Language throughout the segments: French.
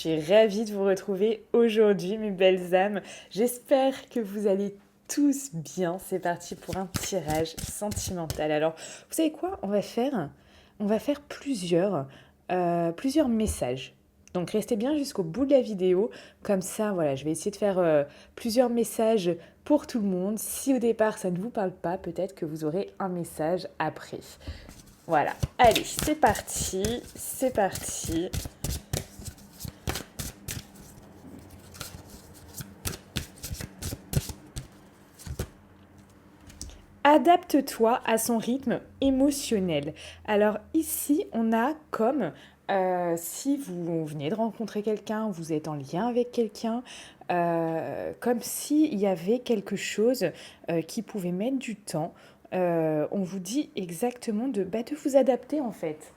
suis ravie de vous retrouver aujourd'hui, mes belles âmes. J'espère que vous allez tous bien. C'est parti pour un tirage sentimental. Alors, vous savez quoi? On va faire plusieurs messages. Donc, restez bien jusqu'au bout de la vidéo. Comme ça, voilà, je vais essayer de faire plusieurs messages pour tout le monde. Si au départ, ça ne vous parle pas, peut-être que vous aurez un message après. Voilà. Allez, c'est parti. C'est parti. Adapte-toi à son rythme émotionnel. Alors ici, on a comme si vous venez de rencontrer quelqu'un, vous êtes en lien avec quelqu'un, comme s'il y avait quelque chose qui pouvait mettre du temps. On vous dit exactement de vous adapter en fait.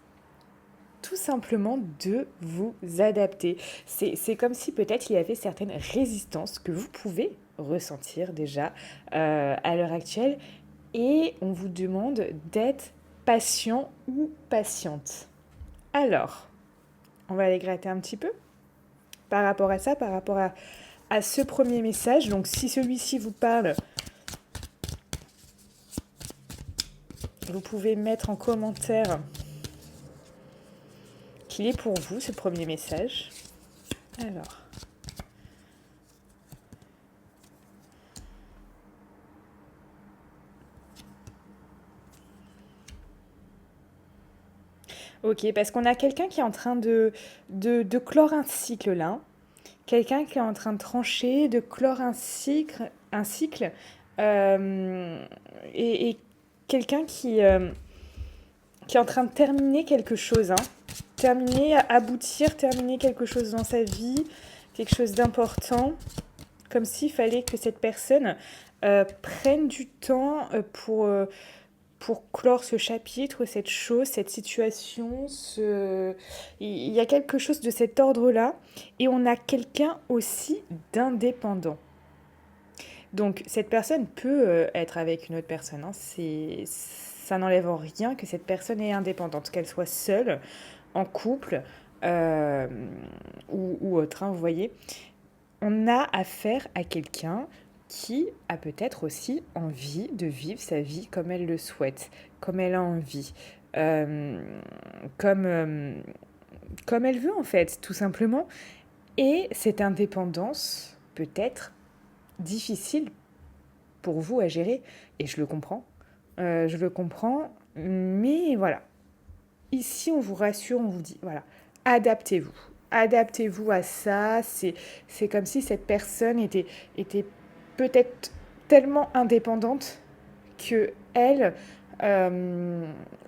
Tout simplement de vous adapter. C'est comme si peut-être il y avait certaines résistances que vous pouvez ressentir déjà à l'heure actuelle et on vous demande d'être patient ou patiente. Alors, on va aller gratter un petit peu par rapport à ça, par rapport à ce premier message. Donc, si celui-ci vous parle, vous pouvez mettre en commentaire qu'il est pour vous, ce premier message. Alors. Ok, parce qu'on a quelqu'un qui est en train de clore un cycle là. Quelqu'un qui est en train de trancher, de clore un cycle et quelqu'un qui est en train de terminer quelque chose. Hein. Terminer, aboutir, terminer quelque chose dans sa vie, quelque chose d'important. Comme s'il fallait que cette personne prenne du temps pour clore ce chapitre, cette chose, cette situation, il y a quelque chose de cet ordre-là. Et on a quelqu'un aussi d'indépendant. Donc cette personne peut être avec une autre personne. Hein. Ça n'enlève en rien que cette personne est indépendante, qu'elle soit seule, en couple euh, ou autre. Hein, vous voyez, on a affaire à quelqu'un qui a peut-être aussi envie de vivre sa vie comme elle le souhaite, comme elle a envie, euh, comme, euh, comme elle veut en fait, tout simplement. Et cette indépendance peut être difficile pour vous à gérer, et je le comprends. Je le comprends, mais voilà. Ici, on vous rassure, on vous dit, voilà, adaptez-vous. Adaptez-vous à ça. C'est comme si cette personne était peut-être tellement indépendante que elle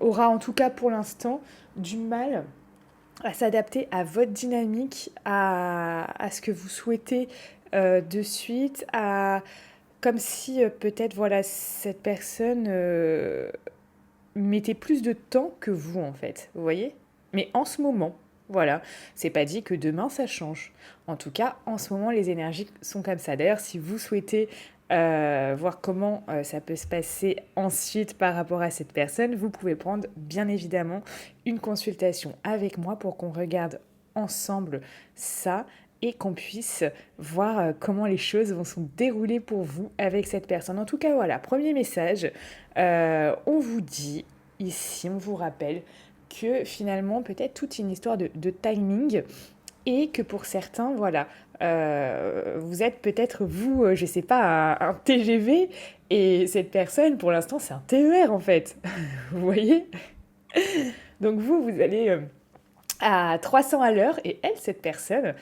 aura en tout cas pour l'instant du mal à s'adapter à votre dynamique, à ce que vous souhaitez de suite, comme si peut-être voilà cette personne mettait plus de temps que vous en fait, vous voyez. Mais en ce moment, voilà, c'est pas dit que demain ça change. En tout cas, en ce moment, les énergies sont comme ça. D'ailleurs, si vous souhaitez voir comment ça peut se passer ensuite par rapport à cette personne, vous pouvez prendre bien évidemment une consultation avec moi pour qu'on regarde ensemble ça et qu'on puisse voir comment les choses vont se dérouler pour vous avec cette personne. En tout cas, voilà, premier message, on vous dit ici, on vous rappelle que finalement, peut-être toute une histoire de timing et que pour certains, voilà, vous êtes peut-être, vous, je sais pas, un TGV et cette personne, pour l'instant, c'est un TER en fait. Vous voyez. Donc vous allez à 300 à l'heure et elle, cette personne,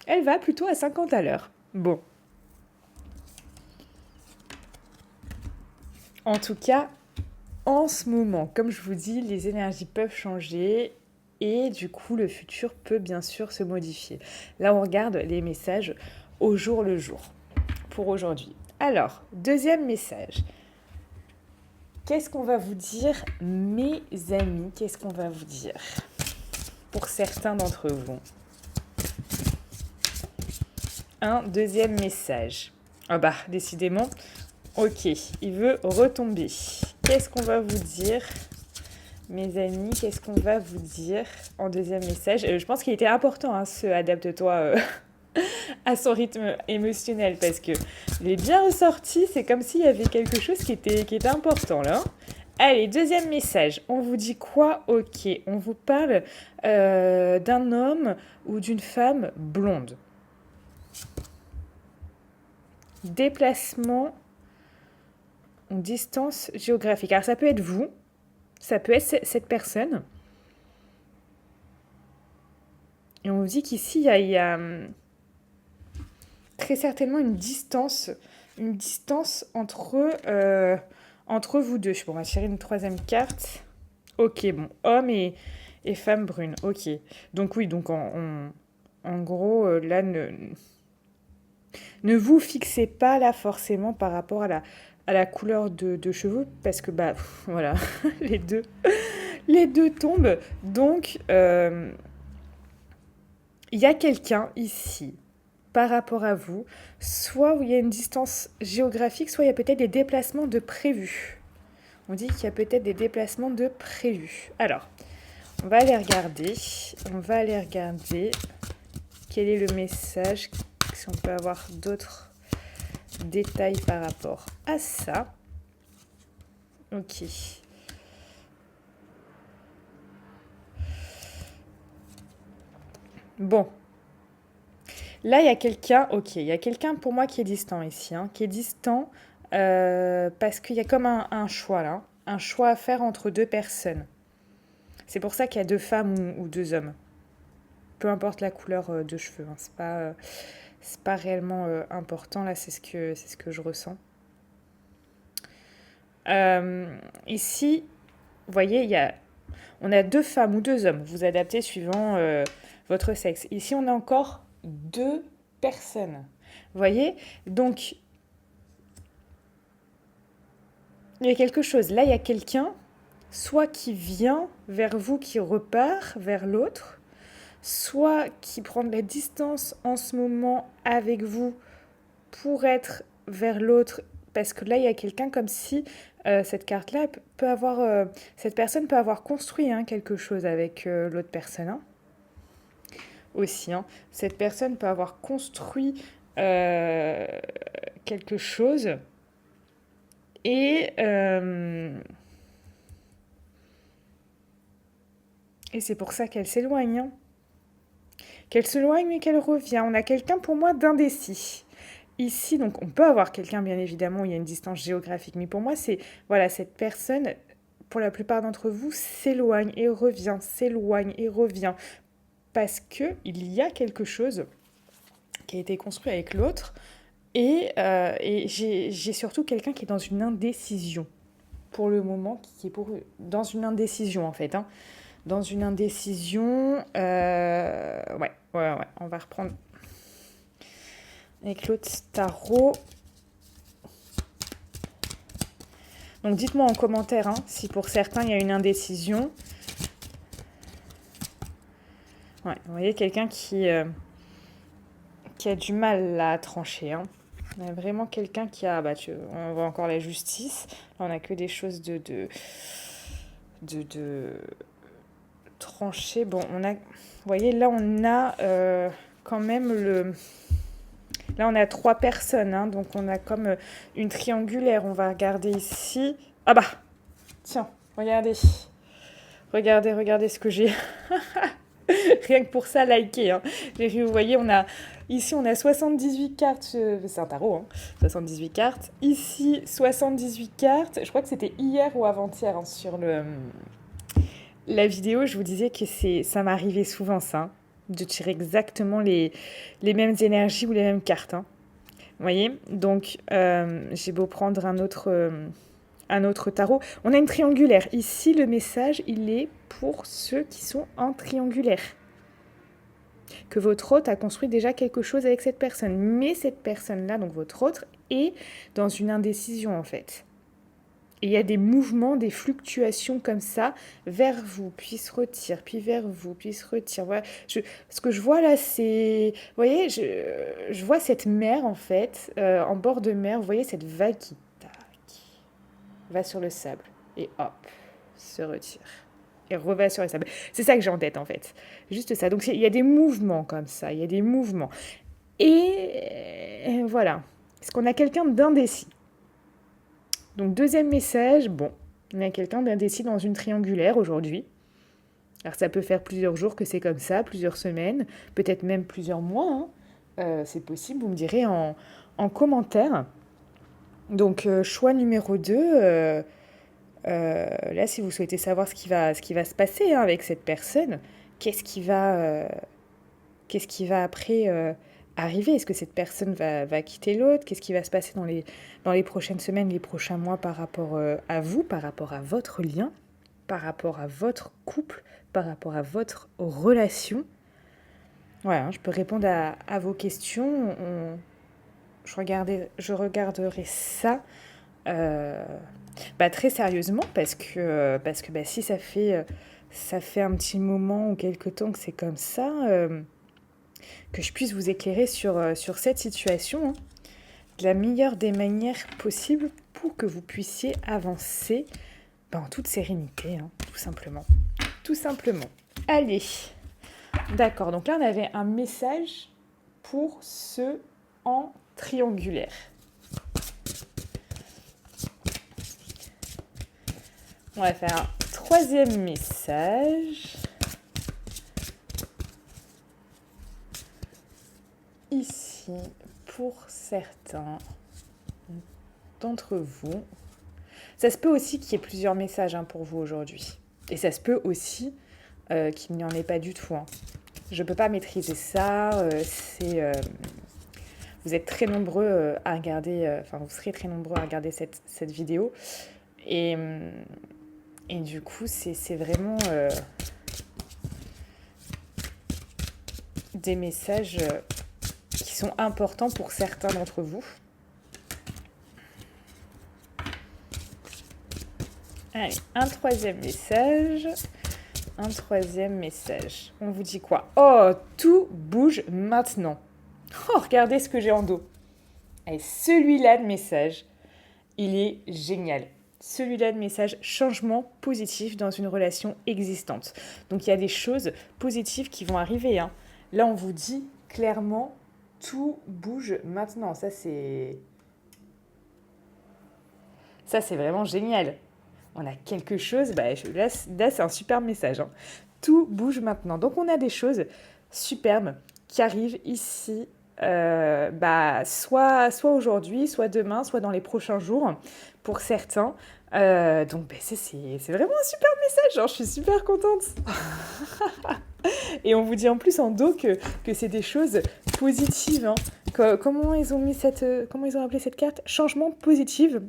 elle va plutôt à 50 à l'heure. Bon. En tout cas, en ce moment, comme je vous dis, les énergies peuvent changer et du coup, le futur peut bien sûr se modifier. Là, on regarde les messages au jour le jour pour aujourd'hui. Alors, deuxième message. Qu'est-ce qu'on va vous dire, mes amis? Qu'est-ce qu'on va vous dire pour certains d'entre vous? Un deuxième message. Ah bah, décidément, ok, il veut retomber. Qu'est-ce qu'on va vous dire, mes amis, qu'est-ce qu'on va vous dire en deuxième message? Je pense qu'il était important, hein, ce adapte-toi à son rythme émotionnel, parce que il est bien ressorti, c'est comme s'il y avait quelque chose qui était important là. Allez, deuxième message. On vous dit quoi? Ok, on vous parle d'un homme ou d'une femme blonde. Déplacement en distance géographique. Alors ça peut être vous, ça peut être cette personne. Et on vous dit qu'ici, il y a très certainement une distance entre vous deux. Bon, on va tirer une troisième carte. Ok, bon, homme et femme brune. Ok. Donc oui, donc en gros, là, ne vous fixez pas là forcément par rapport à la couleur de cheveux, parce que bah voilà, les deux tombent. Donc, il y a quelqu'un ici par rapport à vous, soit où il y a une distance géographique, soit il y a peut-être des déplacements de prévus. On dit qu'il y a peut-être des déplacements de prévus. Alors, on va aller regarder. Quel est le message, si on peut avoir d'autres détails par rapport à ça. Ok. Bon. Là, il y a quelqu'un, ok, il y a quelqu'un pour moi qui est distant ici, hein, qui est distant parce qu'il y a comme un choix là, un choix à faire entre deux personnes. C'est pour ça qu'il y a deux femmes ou deux hommes. Peu importe la couleur de cheveux, hein, c'est pas réellement important là, c'est ce que je ressens. Ici, vous voyez, on a deux femmes ou deux hommes. Vous adaptez suivant votre sexe. Ici, on a encore deux personnes. Vous voyez? Donc, il y a quelque chose. Là, il y a quelqu'un, soit qui vient vers vous, qui repart vers l'autre, soit qui prend de la distance en ce moment avec vous pour être vers l'autre. Parce que là, il y a quelqu'un comme si cette carte-là peut avoir... cette personne peut avoir construit quelque chose avec l'autre personne. Hein. Aussi. Hein. Cette personne peut avoir construit quelque chose et c'est pour ça qu'elle s'éloigne. Hein. Qu'elle s'éloigne mais qu'elle revient. On a quelqu'un pour moi d'indécis. Ici, donc on peut avoir quelqu'un, bien évidemment, il y a une distance géographique. Mais pour moi, c'est, voilà, cette personne, pour la plupart d'entre vous, s'éloigne et revient, s'éloigne et revient. Parce qu'il y a quelque chose qui a été construit avec l'autre. Et j'ai surtout quelqu'un qui est dans une indécision. Pour le moment, qui est dans une indécision, en fait. Hein. Dans une indécision... Ouais. On va reprendre avec l'autre tarot. Donc dites-moi en commentaire si pour certains il y a une indécision. Ouais, vous voyez quelqu'un qui a du mal à trancher. Hein. On a vraiment quelqu'un qui a... on voit encore la justice. Là, on n'a que des choses de trancher. Bon, on a... Vous voyez, là, on a quand même le... Là, on a trois personnes, hein, donc on a comme une triangulaire. On va regarder ici. Ah bah, tiens, regardez. Regardez ce que j'ai. Rien que pour ça, likez. Hein. Vous voyez, ici, on a 78 cartes. C'est un tarot, hein, 78 cartes. Ici, 78 cartes. Je crois que c'était hier ou avant-hier sur la vidéo. Je vous disais que ça m'arrivait souvent, ça. Hein, de tirer exactement les mêmes énergies ou les mêmes cartes. Hein. Vous voyez? Donc, j'ai beau prendre un autre tarot. On a une triangulaire. Ici, le message, il est pour ceux qui sont en triangulaire. Que votre hôte a construit déjà quelque chose avec cette personne. Mais cette personne-là, donc votre hôte, est dans une indécision, en fait. Et il y a des mouvements, des fluctuations comme ça, vers vous, puis se retire, puis vers vous, puis se retire. Voilà. Ce que je vois là, c'est... Vous voyez, je vois cette mer, en fait, en bord de mer. Vous voyez cette vague qui, tac, va sur le sable. Et hop, se retire. et reva sur les sables. C'est ça que j'ai en tête, en fait. Juste ça. Donc, il y a des mouvements comme ça. Il y a des mouvements. Et voilà. Est-ce qu'on a quelqu'un d'indécis? Donc, deuxième message. Bon, on a quelqu'un d'indécis dans une triangulaire aujourd'hui. Alors, ça peut faire plusieurs jours que c'est comme ça, plusieurs semaines, peut-être même plusieurs mois. C'est possible, vous me direz en commentaire. Donc, choix numéro 2. Là, si vous souhaitez savoir ce qui va se passer avec cette personne, qu'est-ce qui va après arriver? Est-ce que cette personne va quitter l'autre? Qu'est-ce qui va se passer dans les prochaines semaines, les prochains mois par rapport à vous, par rapport à votre lien, par rapport à votre couple, par rapport à votre relation? Voilà, je peux répondre à vos questions. Je regarderai ça très sérieusement parce que si ça fait un petit moment ou quelque temps que c'est comme ça, que je puisse vous éclairer sur cette situation de la meilleure des manières possibles pour que vous puissiez avancer en toute sérénité, tout simplement. Tout simplement. Allez, d'accord, donc là on avait un message pour ceux en triangulaire. On va faire un troisième message. Ici, pour certains d'entre vous. Ça se peut aussi qu'il y ait plusieurs messages pour vous aujourd'hui. Et ça se peut aussi qu'il n'y en ait pas du tout. Je ne peux pas maîtriser ça. Vous êtes très nombreux à regarder, vous serez très nombreux à regarder cette vidéo. Et du coup, c'est vraiment des messages qui sont importants pour certains d'entre vous. Allez, un troisième message. On vous dit quoi? Oh, tout bouge maintenant. Oh, regardez ce que j'ai en dos. Et celui-là de message, il est génial. Celui-là de message, changement positif dans une relation existante. Donc, il y a des choses positives qui vont arriver. Là, on vous dit clairement, tout bouge maintenant. Ça, c'est vraiment génial. On a quelque chose, là c'est un super message. Tout bouge maintenant. Donc, on a des choses superbes qui arrivent ici, soit aujourd'hui, soit demain, soit dans les prochains jours, pour certains. Donc, c'est vraiment un super message. Je suis super contente. Et on vous dit en plus en dos que c'est des choses positives. Comment ils ont appelé cette carte? Changement positif,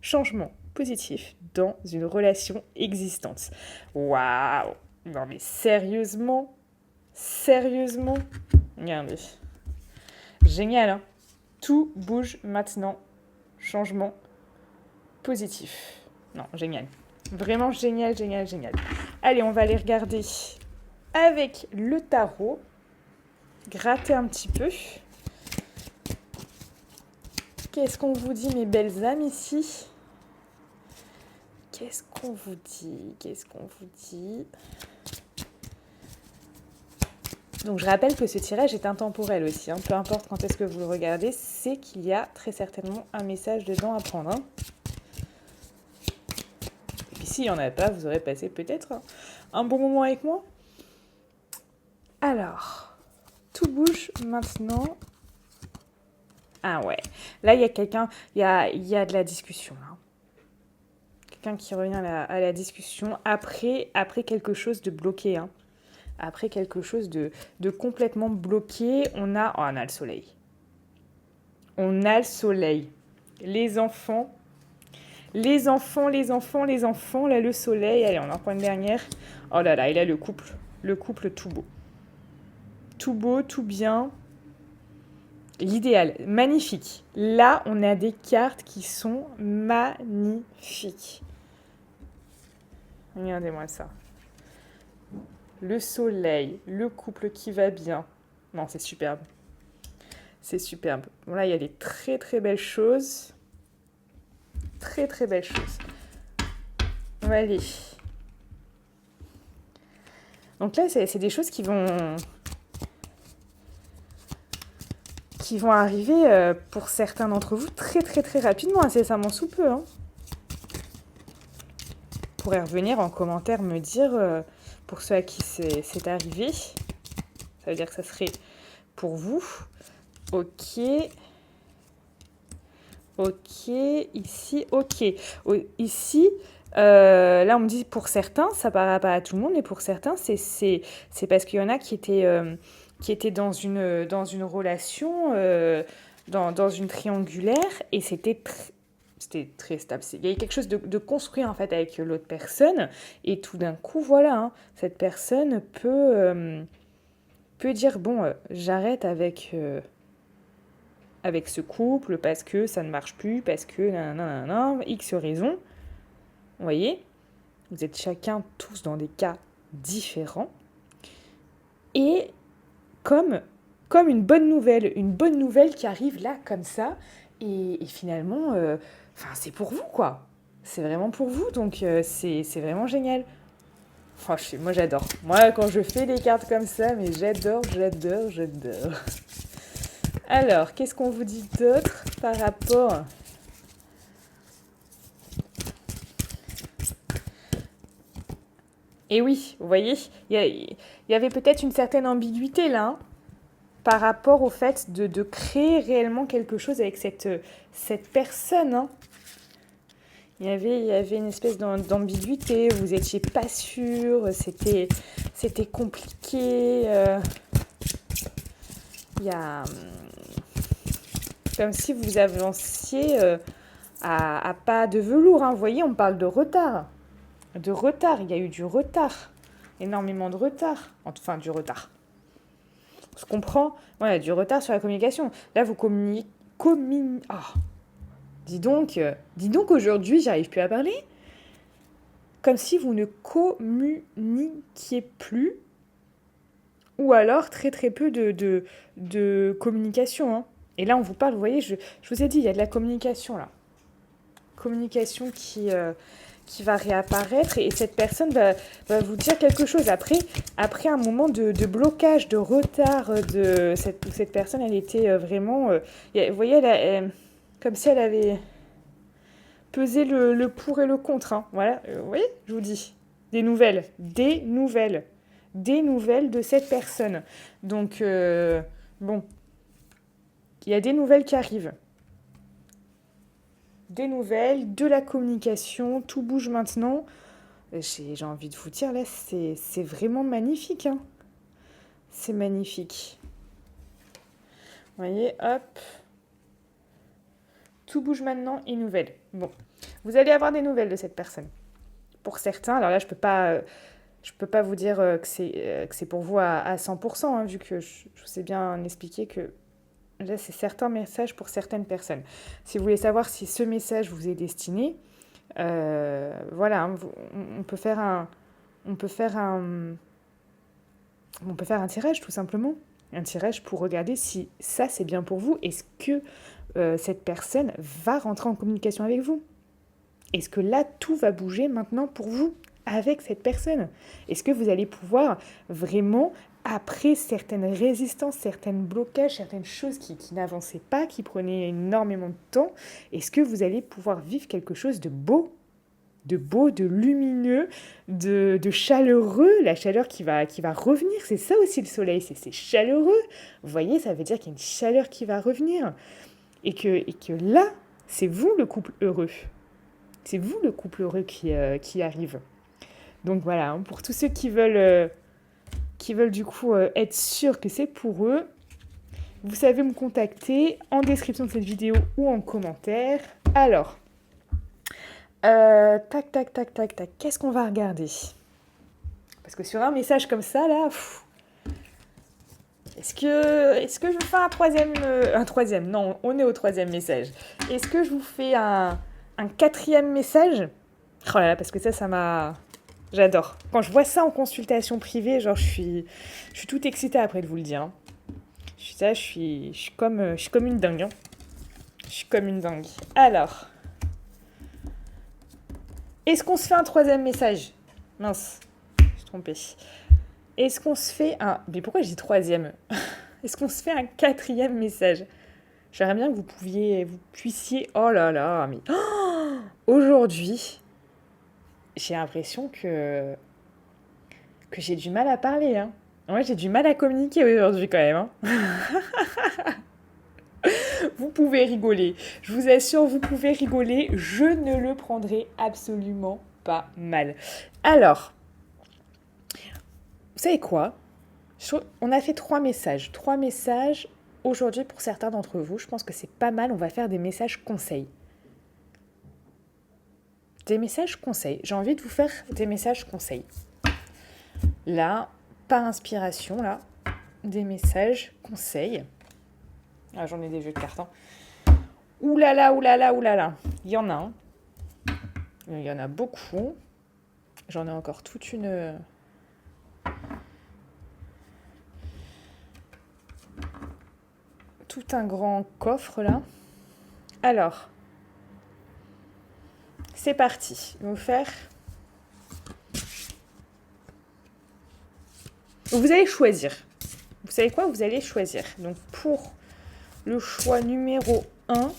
changement positif dans une relation existante. Waouh! Non mais sérieusement, regardez. Génial, Tout bouge maintenant. Changement positif. Non, génial. Vraiment génial. Allez, on va aller regarder avec le tarot. Gratter un petit peu. Qu'est-ce qu'on vous dit, mes belles âmes, ici? Qu'est-ce qu'on vous dit? Donc, je rappelle que ce tirage est intemporel aussi. Peu importe quand est-ce que vous le regardez, c'est qu'il y a très certainement un message dedans à prendre. Et puis, s'il n'y en a pas, vous aurez passé peut-être un bon moment avec moi. Alors, tout bouge maintenant. Ah ouais, là il y a quelqu'un, il y a de la discussion là. Quelqu'un qui revient à la discussion après quelque chose de bloqué. Après quelque chose de complètement bloqué, on a le soleil. Les enfants, là le soleil, allez on en prend une dernière. Oh là là, et là le couple tout beau. Tout beau, tout bien. L'idéal, magnifique. Là, on a des cartes qui sont magnifiques. Regardez-moi ça. Le soleil, le couple qui va bien. Non, c'est superbe. Bon, là, il y a des très, très belles choses. On va aller Donc là, c'est des choses qui vont arriver pour certains d'entre vous très très très rapidement, incessamment sous peu. Hein. Vous pourrez revenir en commentaire me dire, pour ceux à qui c'est arrivé, ça veut dire que ça serait pour vous. Ok, ici, ok. Ici, là on me dit pour certains, ça paraît pas à tout le monde, mais pour certains, c'est parce qu'il y en a qui étaient dans une relation, dans une triangulaire, et c'était très stable. Il y avait quelque chose de construit en fait avec l'autre personne, et tout d'un coup, voilà, hein, cette personne peut dire, bon, j'arrête avec ce couple parce que ça ne marche plus, parce que nanana, X raisons. Vous voyez, vous êtes chacun tous dans des cas différents. Et comme une bonne nouvelle qui arrive là, comme ça, et finalement, c'est pour vous, quoi. C'est vraiment pour vous, donc c'est vraiment génial. Franchement, moi j'adore. Moi, quand je fais des cartes comme ça, mais j'adore. Alors, qu'est-ce qu'on vous dit d'autre par rapport... Et oui, vous voyez, il y avait peut-être une certaine ambiguïté là, hein, par rapport au fait de créer réellement quelque chose avec cette personne. Hein. Il y avait une espèce d'ambiguïté, vous n'étiez pas sûr, c'était compliqué. Il y a... comme si vous avanciez à pas de velours. Hein. Vous voyez, on parle de retard. Il y a eu du retard. Énormément de retard. Enfin, du retard. On se comprend. Ouais, du retard sur la communication. Là, vous communiquez... Oh. Dis donc aujourd'hui, j'arrive plus à parler. Comme si vous ne communiquiez plus. Ou alors très très peu de communication. Hein. Et là, on vous parle, vous voyez, je vous ai dit, il y a de la communication là. Communication qui va réapparaître et cette personne va vous dire quelque chose. Après un moment de blocage, de retard, cette personne, elle était vraiment... vous voyez, comme si elle avait pesé le pour et le contre. Hein. Voilà, vous voyez, je vous dis. Des nouvelles de cette personne. Donc, bon, il y a des nouvelles qui arrivent. Des nouvelles, de la communication, tout bouge maintenant. J'ai envie de vous dire, là, c'est vraiment magnifique. Hein. C'est magnifique. Vous voyez, hop. Tout bouge maintenant et nouvelles. Bon, vous allez avoir des nouvelles de cette personne. Pour certains, alors là, je peux pas vous dire que c'est pour vous à 100%, hein, vu que je vous ai bien expliqué que là, c'est certains messages pour certaines personnes. Si vous voulez savoir si ce message vous est destiné, voilà, hein, on peut faire un tirage tout simplement. Un tirage pour regarder si ça, c'est bien pour vous. Est-ce que cette personne va rentrer en communication avec vous ? Est-ce que là, tout va bouger maintenant pour vous avec cette personne ? Est-ce que vous allez pouvoir vraiment, après certaines résistances, certains blocages, certaines choses qui n'avançaient pas, qui prenaient énormément de temps, est-ce que vous allez pouvoir vivre quelque chose de beau, de lumineux, de chaleureux, la chaleur qui va revenir, c'est ça aussi le soleil, c'est chaleureux. Vous voyez, ça veut dire qu'il y a une chaleur qui va revenir. Et que là, c'est vous le couple heureux. C'est vous le couple heureux qui arrive. Donc voilà, hein, pour tous ceux qui veulent du coup être sûrs que c'est pour eux, vous savez me contacter en description de cette vidéo ou en commentaire. Alors, tac, qu'est-ce qu'on va regarder ? Parce que sur un message comme ça, là, est-ce que je vous fais un troisième ? Non, on est au troisième message. Est-ce que je vous fais un quatrième message ? Oh là là, parce que ça m'a... J'adore. Quand je vois ça en consultation privée, genre je suis toute excitée après de vous le dire. Hein. Je suis comme une dingue. Hein. Je suis comme une dingue. Alors, est-ce qu'on se fait un troisième message ? Mince, je suis trompée. Est-ce qu'on se fait un... Mais pourquoi je dis troisième? Est-ce qu'on se fait un quatrième message? J'aimerais bien que vous puissiez... Oh là là, mais... Aujourd'hui, j'ai l'impression que j'ai du mal à parler, hein. Ouais, j'ai du mal à communiquer aujourd'hui quand même, hein. Vous pouvez rigoler. Je vous assure, vous pouvez rigoler. Je ne le prendrai absolument pas mal. Alors, vous savez quoi? On a fait 3 messages. 3 messages aujourd'hui pour certains d'entre vous. Je pense que c'est pas mal. On va faire des messages conseils. Des messages conseils. J'ai envie de vous faire des messages conseils. Là, par inspiration, là, des messages conseils. Ah, j'en ai des jeux de cartes. Hein. Ouh là là, ouh là là, ouh là là. Il y en a un. Il y en a beaucoup. J'en ai encore toute une... Tout un grand coffre là. Alors, c'est parti. Je vais vous faire... Vous allez choisir. Vous savez quoi? Vous allez choisir. Donc pour le choix numéro 1...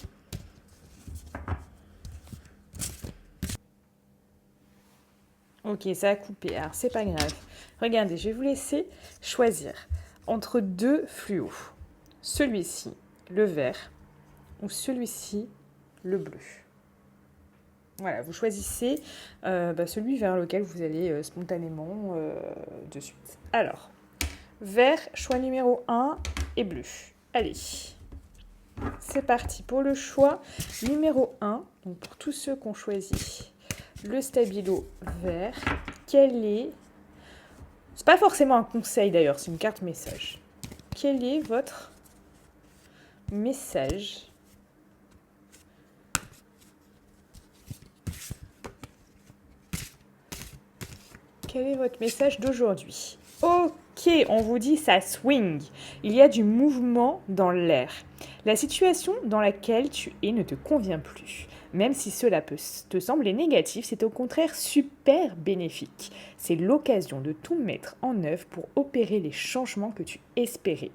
Ok, ça a coupé. Alors, c'est pas grave. Regardez, je vais vous laisser choisir entre 2 fluos. Celui-ci, le vert, ou celui-ci, le bleu. Voilà, vous choisissez celui vers lequel vous allez spontanément de suite. Alors, vert, choix numéro 1 et bleu. Allez, c'est parti pour le choix numéro 1. Donc pour tous ceux qui ont choisi le stabilo vert, quel est... C'est pas forcément un conseil d'ailleurs, c'est une carte message. Quel est votre message ? Quel est votre message d'aujourd'hui ? Ok, on vous dit ça swing. Il y a du mouvement dans l'air. La situation dans laquelle tu es ne te convient plus. Même si cela peut te sembler négatif, c'est au contraire super bénéfique. C'est l'occasion de tout mettre en œuvre pour opérer les changements que tu espérais.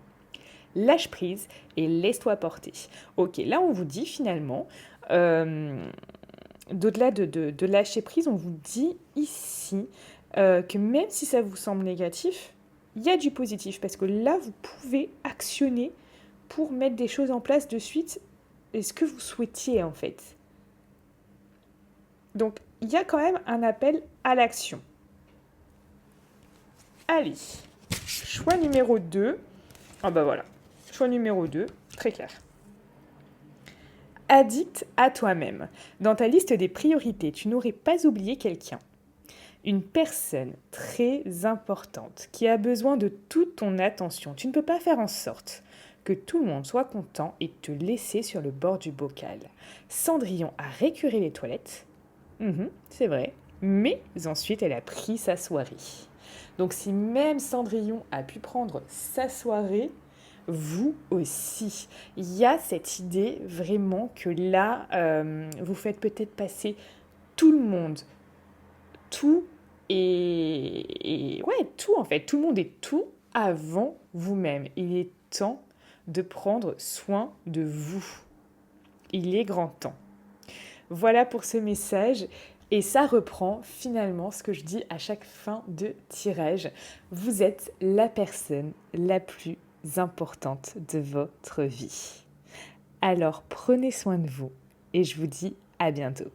Lâche prise et laisse-toi porter. Ok, là on vous dit finalement, d'au-delà de lâcher prise, on vous dit ici que même si ça vous semble négatif, il y a du positif parce que là vous pouvez actionner pour mettre des choses en place de suite et ce que vous souhaitiez en fait. Donc il y a quand même un appel à l'action. Allez, choix numéro 2. Ah bah voilà, choix numéro 2, très clair. Addict à toi-même. Dans ta liste des priorités, tu n'aurais pas oublié quelqu'un. Une personne très importante qui a besoin de toute ton attention. Tu ne peux pas faire en sorte que tout le monde soit content et te laisser sur le bord du bocal. Cendrillon a récuré les toilettes. C'est vrai. Mais ensuite, elle a pris sa soirée. Donc si même Cendrillon a pu prendre sa soirée, vous aussi. Il y a cette idée vraiment que là, vous faites peut-être passer tout le monde, tout et ouais, tout en fait. Tout le monde est tout avant vous-même. Il est temps de prendre soin de vous. Il est grand temps. Voilà pour ce message. Et ça reprend finalement ce que je dis à chaque fin de tirage. Vous êtes la personne la plus importante de votre vie. Alors prenez soin de vous et je vous dis à bientôt.